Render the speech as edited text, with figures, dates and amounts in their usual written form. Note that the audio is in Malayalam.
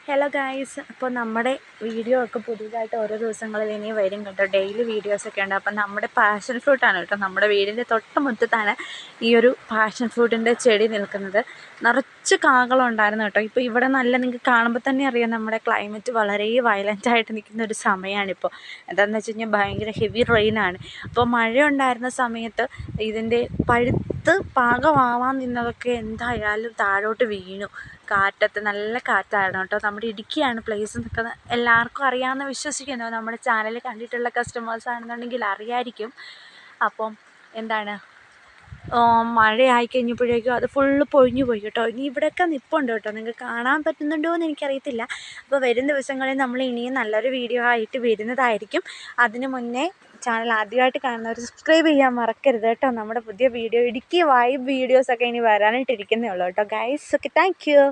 ഹലോ ഗായ്സ്, അപ്പോൾ നമ്മുടെ വീഡിയോ ഒക്കെ പുതിയതായിട്ട് ഓരോ ദിവസങ്ങളിൽ ഇനി വരും കേട്ടോ. ഡെയിലി വീഡിയോസൊക്കെ ഉണ്ട്. അപ്പം നമ്മുടെ പാഷൻ ഫ്രൂട്ടാണ് കേട്ടോ. നമ്മുടെ വീടിൻ്റെ തൊട്ട് മുറ്റത്താണ് ഈ ഒരു പാഷൻ ഫ്രൂട്ടിൻ്റെ ചെടി നിൽക്കുന്നത്. നിറച്ച് കാകളുണ്ടായിരുന്നു കേട്ടോ. ഇപ്പോൾ ഇവിടെ നിങ്ങൾക്ക് കാണുമ്പോൾ തന്നെ അറിയാം, നമ്മുടെ ക്ലൈമറ്റ് വളരെ വയലൻ്റായിട്ട് നിൽക്കുന്ന ഒരു സമയമാണിപ്പോൾ. എന്താണെന്ന് വെച്ച് കഴിഞ്ഞാൽ ഭയങ്കര ഹെവി റെയിനാണ്. അപ്പോൾ മഴ ഉണ്ടായിരുന്ന സമയത്ത് ഇതിൻ്റെ പാകമാവാൻ നിന്നതൊക്കെ എന്തായാലും താഴോട്ട് വീണു. കാറ്റത്ത് നല്ല കാറ്റായിരുന്നു കേട്ടോ. നമ്മുടെ ഇടുക്കിയാണ് പ്ലേസ് നിൽക്കുന്നത്. എല്ലാവർക്കും അറിയാമെന്ന് വിശ്വസിക്കുന്നു. നമ്മുടെ ചാനൽ കണ്ടിട്ടുള്ള കസ്റ്റമേഴ്സ് ആണെന്നുണ്ടെങ്കിൽ അറിയായിരിക്കും. അപ്പം മഴയായി കഴിഞ്ഞപ്പോഴേക്കും അത് ഫുള്ള് പൊഴിഞ്ഞു പോയി കേട്ടോ. ഇനി ഇവിടെയൊക്കെ നിൽപ്പുണ്ട് കേട്ടോ. നിങ്ങൾക്ക് കാണാൻ പറ്റുന്നുണ്ടോ എന്ന് എനിക്കറിയത്തില്ല. അപ്പോൾ വരും ദിവസങ്ങളിൽ നമ്മൾ ഇനിയും നല്ലൊരു വീഡിയോ ആയിട്ട് വരുന്നതായിരിക്കും. അതിന് മുന്നേ ചാനൽ ആദ്യമായിട്ട് കാണുന്നവർ സബ്സ്ക്രൈബ് ചെയ്യാൻ മറക്കരുത് കേട്ടോ. നമ്മുടെ പുതിയ ഇടുക്കി വൈബ് വീഡിയോസൊക്കെ ഇനി വരാനായിട്ടിരിക്കുന്നേ ഉള്ളൂ കേട്ടോ ഗൈസ്. Okay, thank you.